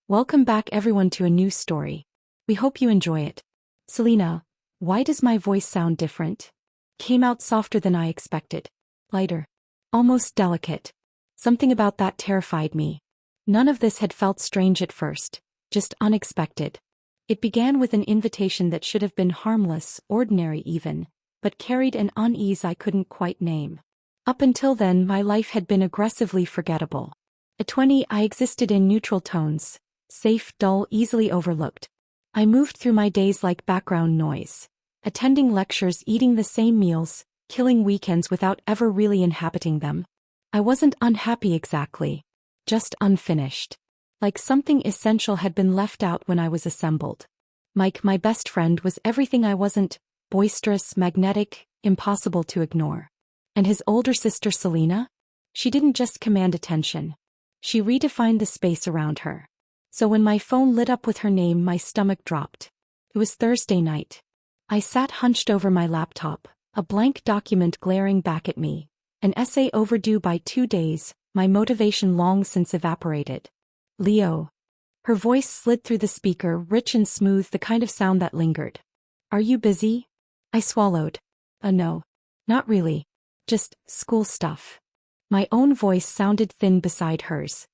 Welcome back everyone to a new story. We hope you enjoy it. Selena, why does my voice sound different? Came out softer than I expected. Lighter. Almost delicate. Something about that terrified me. None of this had felt strange at first, just unexpected. It began with an invitation that should have been harmless, ordinary even, but carried an unease I couldn't quite name. Up until then my life had been aggressively forgettable. At 20 I existed in neutral tones, safe, dull, easily overlooked. I moved through my days like background noise, attending lectures, eating the same meals, killing weekends without ever really inhabiting them. I wasn't unhappy exactly, just unfinished. Like something essential had been left out when I was assembled. Mike, my best friend, was everything I wasn't: boisterous, magnetic, impossible to ignore. And his older sister Selena? She didn't just command attention. She redefined the space around her. So when my phone lit up with her name, my stomach dropped. It was Thursday night. I sat hunched over my laptop, a blank document glaring back at me, an essay overdue by 2 days, my motivation long since evaporated. Leo. Her voice slid through the speaker, rich and smooth, the kind of sound that lingered. Are you busy? I swallowed. No. Not really. Just school stuff. My own voice sounded thin beside hers.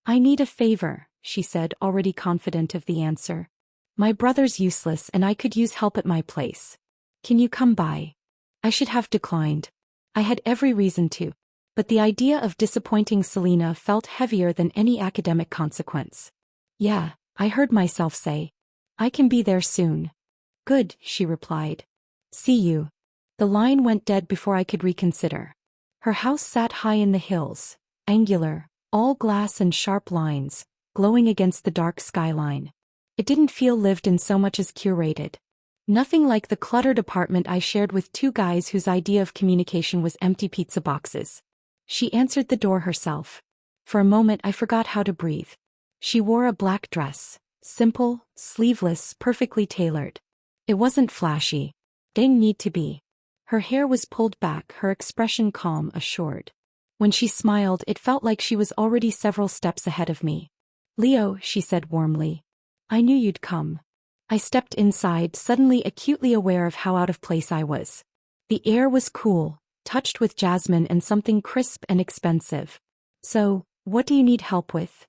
I need a favor, she said, already confident of the answer. My brother's useless and I could use help at my place. Can you come by? I should have declined. I had every reason to. But the idea of disappointing Selena felt heavier than any academic consequence. Yeah, I heard myself say. I can be there soon. Good, she replied. See you. The line went dead before I could reconsider. Her house sat high in the hills, angular, all glass and sharp lines, glowing against the dark skyline. It didn't feel lived in so much as curated. Nothing like the cluttered apartment I shared with 2 guys whose idea of communication was empty pizza boxes. She answered the door herself. For a moment I forgot how to breathe. She wore a black dress, simple, sleeveless, perfectly tailored. It wasn't flashy. Didn't need to be. Her hair was pulled back, her expression calm, assured. When she smiled, it felt like she was already several steps ahead of me. Leo, she said warmly. I knew you'd come. I stepped inside, suddenly acutely aware of how out of place I was. The air was cool, touched with jasmine and something crisp and expensive. So, what do you need help with?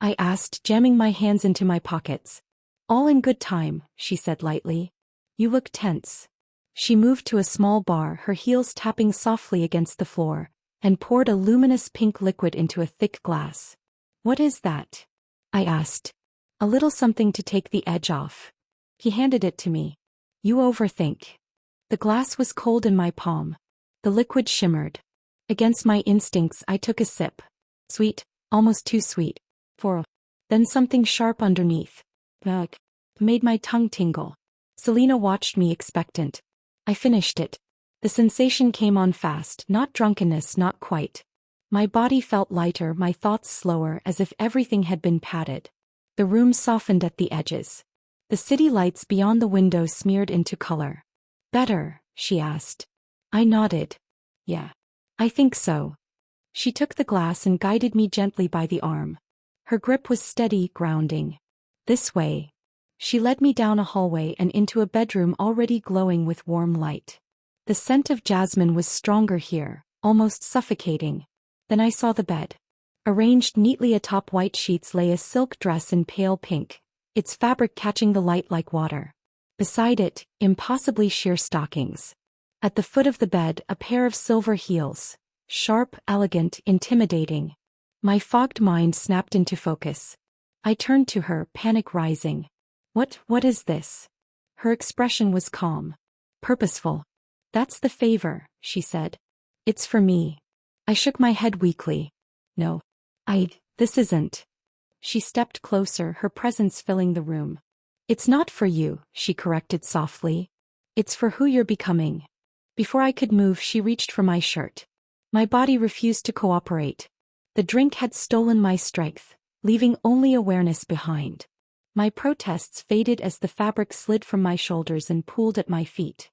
I asked, jamming my hands into my pockets. All in good time, she said lightly. You look tense. She moved to a small bar, her heels tapping softly against the floor, and poured a luminous pink liquid into a thick glass. What is that? I asked. A little something to take the edge off. He handed it to me. You overthink. The glass was cold in my palm. The liquid shimmered. Against my instincts I took a sip. Sweet, almost too sweet. Then something sharp underneath. Ugh. Made my tongue tingle. Selena watched me expectant. I finished it. The sensation came on fast, not drunkenness, not quite. My body felt lighter, my thoughts slower, as if everything had been padded. The room softened at the edges. The city lights beyond the window smeared into color. Better? She asked. I nodded. Yeah. I think so. She took the glass and guided me gently by the arm. Her grip was steady, grounding. This way. She led me down a hallway and into a bedroom already glowing with warm light. The scent of jasmine was stronger here, almost suffocating. Then I saw the bed. Arranged neatly atop white sheets lay a silk dress in pale pink, its fabric catching the light like water. Beside it, impossibly sheer stockings. At the foot of the bed, a pair of silver heels. Sharp, elegant, intimidating. My fogged mind snapped into focus. I turned to her, panic rising. What is this? Her expression was calm. Purposeful. That's the favor, she said. It's for me. I shook my head weakly. No. This isn't. She stepped closer, her presence filling the room. It's not for you, she corrected softly. It's for who you're becoming. Before I could move, she reached for my shirt. My body refused to cooperate. The drink had stolen my strength, leaving only awareness behind. My protests faded as the fabric slid from my shoulders and pooled at my feet.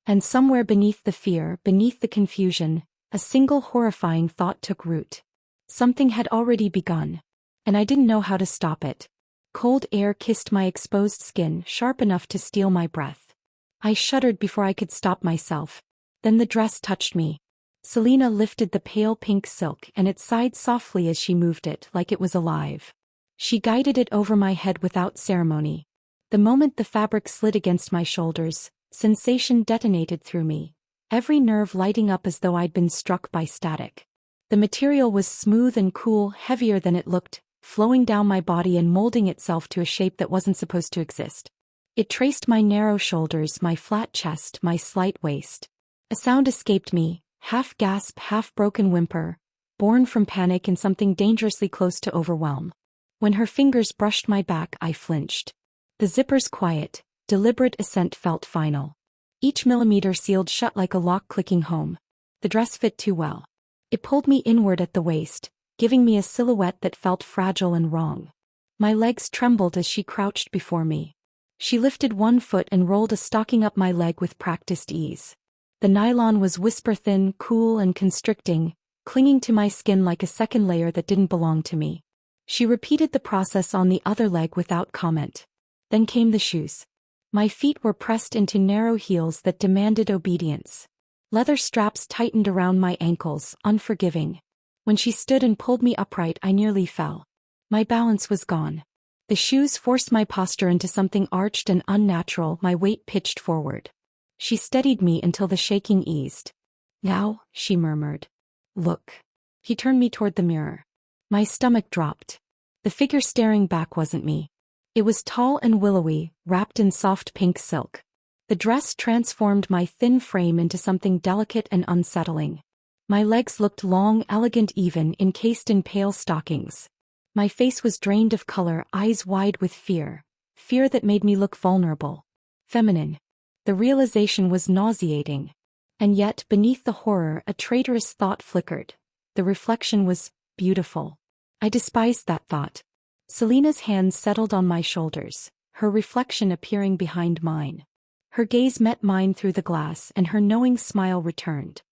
And somewhere beneath the fear, beneath the confusion, a single horrifying thought took root. Something had already begun. and I didn't know how to stop it. Cold air kissed my exposed skin, sharp enough to steal my breath. I shuddered before I could stop myself. Then the dress touched me. Selena lifted the pale pink silk and it sighed softly as she moved it, like it was alive. She guided it over my head without ceremony. The moment the fabric slid against my shoulders, sensation detonated through me, every nerve lighting up as though I'd been struck by static. The material was smooth and cool, heavier than it looked, flowing down my body and molding itself to a shape that wasn't supposed to exist. It traced my narrow shoulders, my flat chest, my slight waist. A sound escaped me, half gasp, half broken whimper, born from panic and something dangerously close to overwhelm. When her fingers brushed my back, I flinched. The zipper's quiet, deliberate ascent felt final. Each millimeter sealed shut like a lock clicking home. The dress fit too well. It pulled me inward at the waist, giving me a silhouette that felt fragile and wrong. My legs trembled as she crouched before me. She lifted one foot and rolled a stocking up my leg with practiced ease. The nylon was whisper-thin, cool and constricting, clinging to my skin like a second layer that didn't belong to me. She repeated the process on the other leg without comment. Then came the shoes. My feet were pressed into narrow heels that demanded obedience. Leather straps tightened around my ankles, unforgiving. When she stood and pulled me upright, I nearly fell. My balance was gone. The shoes forced my posture into something arched and unnatural, my weight pitched forward. She steadied me until the shaking eased. "Now," she murmured. "Look." He turned me toward the mirror. My stomach dropped. The figure staring back wasn't me. It was tall and willowy, wrapped in soft pink silk. The dress transformed my thin frame into something delicate and unsettling. My legs looked long, elegant even, encased in pale stockings. My face was drained of color, eyes wide with fear. Fear that made me look vulnerable. Feminine. The realization was nauseating. And yet, beneath the horror, a traitorous thought flickered. The reflection was beautiful. I despised that thought. Selena's hands settled on my shoulders, her reflection appearing behind mine. Her gaze met mine through the glass and her knowing smile returned.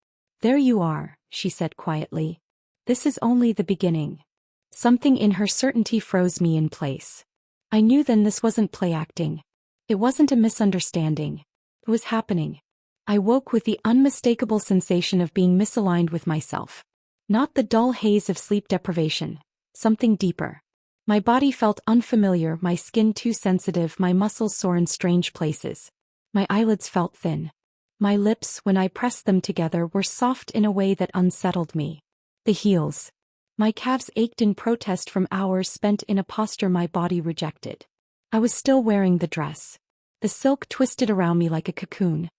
"There you are," she said quietly. "This is only the beginning." Something in her certainty froze me in place. I knew then this wasn't play acting. It wasn't a misunderstanding. It was happening. I woke with the unmistakable sensation of being misaligned with myself. Not the dull haze of sleep deprivation. Something deeper. My body felt unfamiliar, my skin too sensitive, my muscles sore in strange places. My eyelids felt thin. My lips, when I pressed them together, were soft in a way that unsettled me. The heels. My calves ached in protest from hours spent in a posture my body rejected. I was still wearing the dress. The silk twisted around me like a cocoon.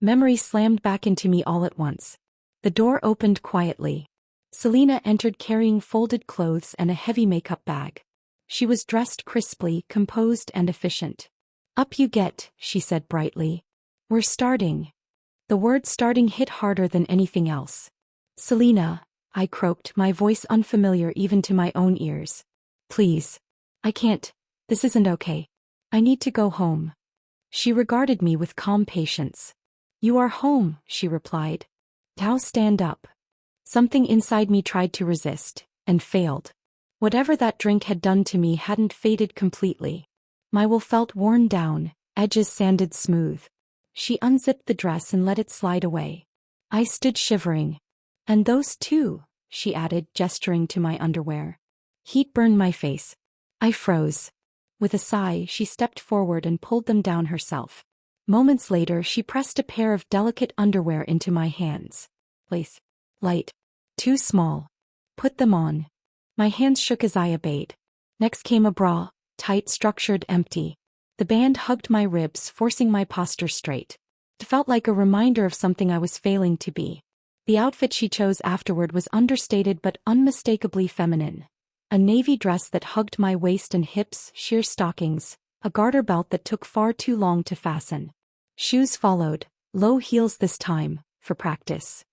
Memory slammed back into me all at once. The door opened quietly. Selena entered carrying folded clothes and a heavy makeup bag. She was dressed crisply, composed and efficient. "Up you get," she said brightly. "We're starting." The word starting hit harder than anything else. "Selena," I croaked, my voice unfamiliar even to my own ears. "Please. I can't. This isn't okay. I need to go home." She regarded me with calm patience. "You are home," she replied. "Now stand up." Something inside me tried to resist, and failed. Whatever that drink had done to me hadn't faded completely. My will felt worn down, edges sanded smooth. She unzipped the dress and let it slide away. I stood shivering. "And those too," she added, gesturing to my underwear. Heat burned my face. I froze. With a sigh, she stepped forward and pulled them down herself. Moments later, she pressed a pair of delicate underwear into my hands. "Place. Light. Too small. Put them on." My hands shook as I obeyed. Next came a bra, tight, structured, empty. The band hugged my ribs, forcing my posture straight. It felt like a reminder of something I was failing to be. The outfit she chose afterward was understated but unmistakably feminine. A navy dress that hugged my waist and hips, sheer stockings, a garter belt that took far too long to fasten. Shoes followed, low heels this time, for practice.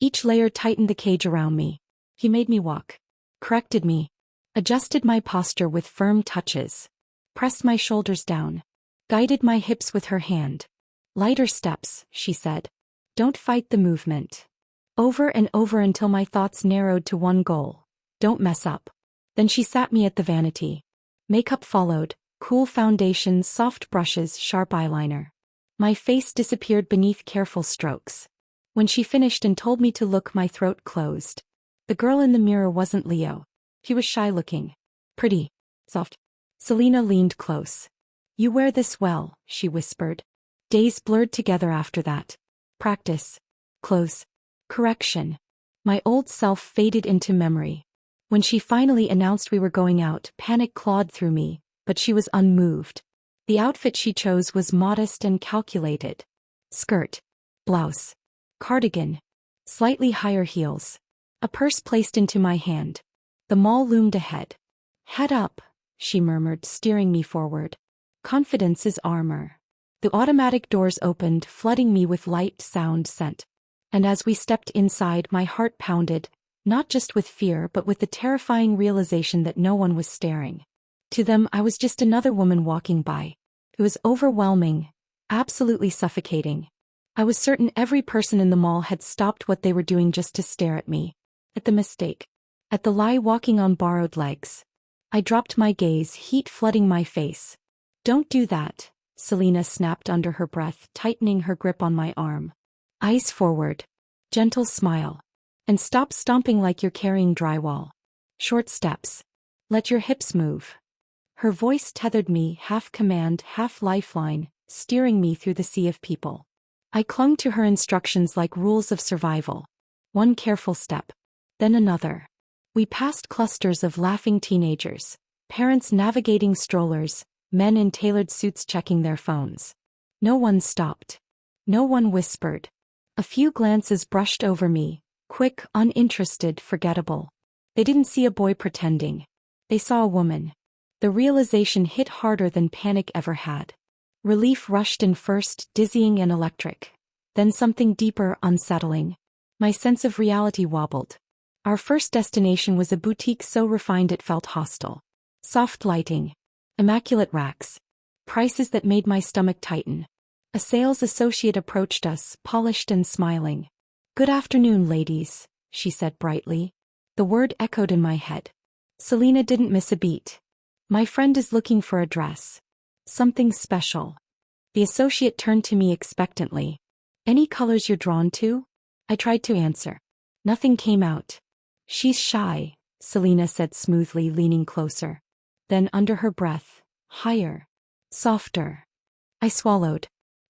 Each layer tightened the cage around me. He made me walk. Corrected me. Adjusted my posture with firm touches. Pressed my shoulders down. Guided my hips with her hand. "Lighter steps," she said. "Don't fight the movement." Over and over until my thoughts narrowed to one goal. Don't mess up. Then she sat me at the vanity. Makeup followed, cool foundation, soft brushes, sharp eyeliner. My face disappeared beneath careful strokes. When she finished and told me to look, my throat closed. The girl in the mirror wasn't Leo. He was shy-looking. Pretty. Soft. Selena leaned close. You wear this well, she whispered. Days blurred together after that. Practice. Close. Correction. My old self faded into memory. When she finally announced we were going out, panic clawed through me, but she was unmoved. The outfit she chose was modest and calculated. Skirt. Blouse. Cardigan. Slightly higher heels. A purse placed into my hand. The mall loomed ahead. Head up, she murmured, steering me forward. Confidence is armor. The automatic doors opened, flooding me with light, sound, scent. And as we stepped inside, my heart pounded, not just with fear but with the terrifying realization that no one was staring. To them, I was just another woman walking by. It was overwhelming, absolutely suffocating. I was certain every person in the mall had stopped what they were doing just to stare at me. At the mistake. At the lie walking on borrowed legs. I dropped my gaze, heat flooding my face. Don't do that, Selena snapped under her breath, tightening her grip on my arm. Eyes forward. Gentle smile. And stop stomping like you're carrying drywall. Short steps. Let your hips move. Her voice tethered me, half command, half lifeline, steering me through the sea of people. I clung to her instructions like rules of survival. One careful step. Then another. We passed clusters of laughing teenagers, parents navigating strollers, men in tailored suits checking their phones. No one stopped. No one whispered. A few glances brushed over me, quick, uninterested, forgettable. They didn't see a boy pretending. They saw a woman. The realization hit harder than panic ever had. Relief rushed in first, dizzying and electric. Then something deeper, unsettling. My sense of reality wobbled. Our first destination was a boutique so refined it felt hostile. Soft lighting. Immaculate racks. Prices that made my stomach tighten. A sales associate approached us, polished and smiling. Good afternoon, ladies, she said brightly. The word echoed in my head. Selena didn't miss a beat. My friend is looking for a dress. Something special. The associate turned to me expectantly. Any colors you're drawn to? I tried to answer. Nothing came out. She's shy, Selena said smoothly, leaning closer. Then under her breath, higher. Softer. I swallowed.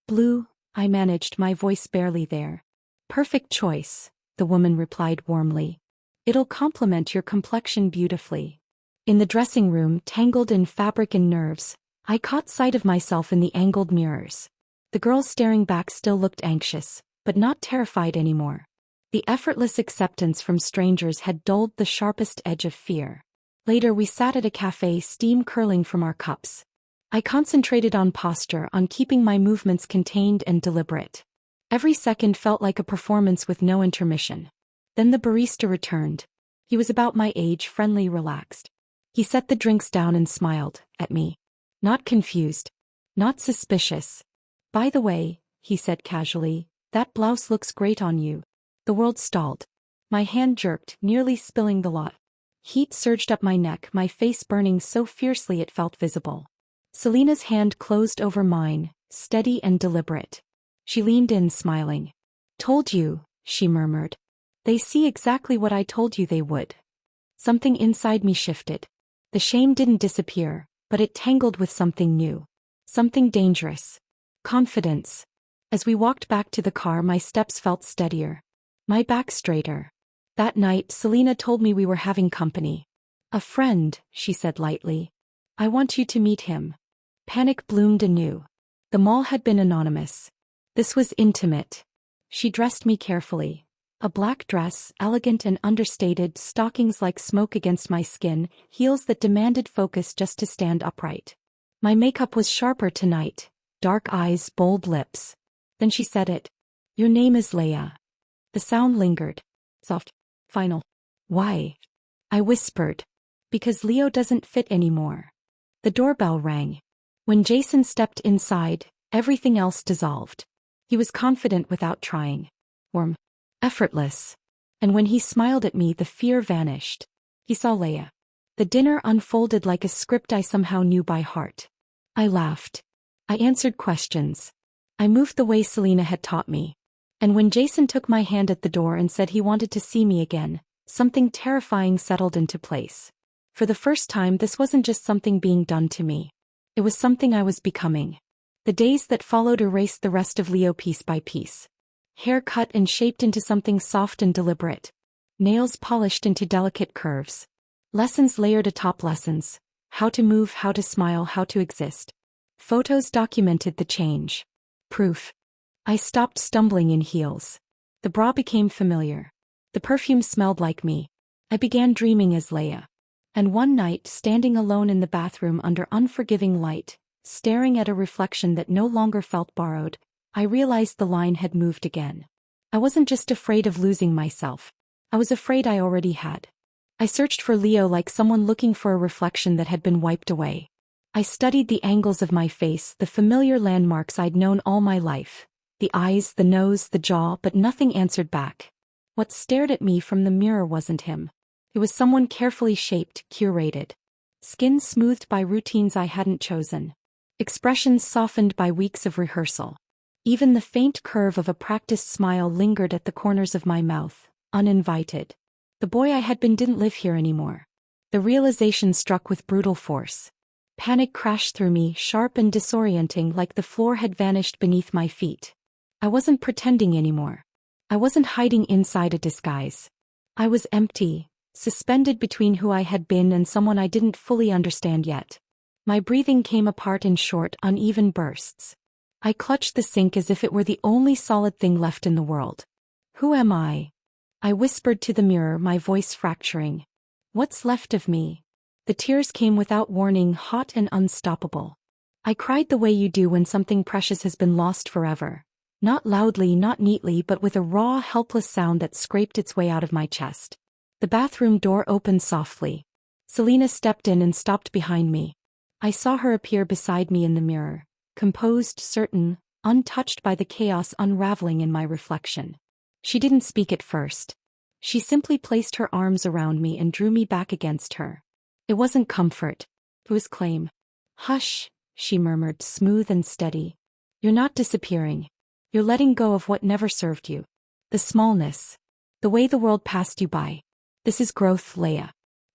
Blue, I managed, my voice barely there. Perfect choice, the woman replied warmly. It'll complement your complexion beautifully. In the dressing room, tangled in fabric and nerves, I caught sight of myself in the angled mirrors. The girl staring back still looked anxious, but not terrified anymore. The effortless acceptance from strangers had dulled the sharpest edge of fear. Later we sat at a cafe, steam curling from our cups. I concentrated on posture, on keeping my movements contained and deliberate. Every second felt like a performance with no intermission. Then the barista returned. He was about my age, friendly, relaxed. He set the drinks down and smiled at me. Not confused. Not suspicious. By the way, he said casually, that blouse looks great on you. The world stalled. My hand jerked, nearly spilling the lot. Heat surged up my neck, my face burning so fiercely it felt visible. Selena's hand closed over mine, steady and deliberate. She leaned in, smiling. Told you, she murmured. They see exactly what I told you they would. Something inside me shifted. The shame didn't disappear, but it tangled with something new. Something dangerous. Confidence. As we walked back to the car, my steps felt steadier. My back straighter. That night, Selena told me we were having company. A friend, she said lightly. I want you to meet him. Panic bloomed anew. The mall had been anonymous. This was intimate. She dressed me carefully. A black dress, elegant and understated, stockings like smoke against my skin, heels that demanded focus just to stand upright. My makeup was sharper tonight. Dark eyes, bold lips. Then she said it. Your name is Leia. The sound lingered. Soft. Final. Why? I whispered. Because Leo doesn't fit anymore. The doorbell rang. When Jason stepped inside, everything else dissolved. He was confident without trying. Warm. Effortless. And when he smiled at me, the fear vanished. He saw Leia. The dinner unfolded like a script I somehow knew by heart. I laughed. I answered questions. I moved the way Selena had taught me. And when Jason took my hand at the door and said he wanted to see me again, something terrifying settled into place. For the first time, this wasn't just something being done to me. It was something I was becoming. The days that followed erased the rest of Leo piece by piece. Hair cut and shaped into something soft and deliberate. Nails polished into delicate curves. Lessons layered atop lessons. How to move, how to smile, how to exist. Photos documented the change. Proof. I stopped stumbling in heels. The bra became familiar. The perfume smelled like me. I began dreaming as Leia. And one night, standing alone in the bathroom under unforgiving light, staring at a reflection that no longer felt borrowed, I realized the line had moved again. I wasn't just afraid of losing myself. I was afraid I already had. I searched for Leo like someone looking for a reflection that had been wiped away. I studied the angles of my face, the familiar landmarks I'd known all my life. The eyes, the nose, the jaw, but nothing answered back. What stared at me from the mirror wasn't him. It was someone carefully shaped, curated. Skin smoothed by routines I hadn't chosen. Expressions softened by weeks of rehearsal. Even the faint curve of a practiced smile lingered at the corners of my mouth, uninvited. The boy I had been didn't live here anymore. The realization struck with brutal force. Panic crashed through me, sharp and disorienting, like the floor had vanished beneath my feet. I wasn't pretending anymore. I wasn't hiding inside a disguise. I was empty, suspended between who I had been and someone I didn't fully understand yet. My breathing came apart in short, uneven bursts. I clutched the sink as if it were the only solid thing left in the world. Who am I? I whispered to the mirror, my voice fracturing. What's left of me? The tears came without warning, hot and unstoppable. I cried the way you do when something precious has been lost forever. Not loudly, not neatly, but with a raw, helpless sound that scraped its way out of my chest. The bathroom door opened softly. Selena stepped in and stopped behind me. I saw her appear beside me in the mirror, composed, certain, untouched by the chaos unraveling in my reflection. She didn't speak at first. She simply placed her arms around me and drew me back against her. It wasn't comfort. It was claim. Hush, she murmured, smooth and steady. You're not disappearing. You're letting go of what never served you. The smallness. The way the world passed you by. This is growth, Leia.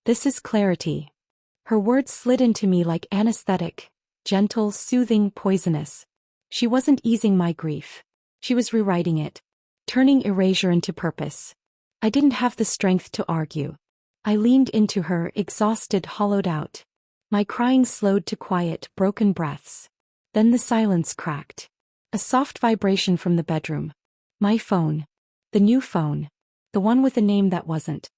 This is clarity. Her words slid into me like anesthetic, gentle, soothing, poisonous. She wasn't easing my grief. She was rewriting it, turning erasure into purpose. I didn't have the strength to argue. I leaned into her, exhausted, hollowed out. My crying slowed to quiet, broken breaths. Then the silence cracked. A soft vibration from the bedroom. My phone. The new phone. The one with a name that wasn't.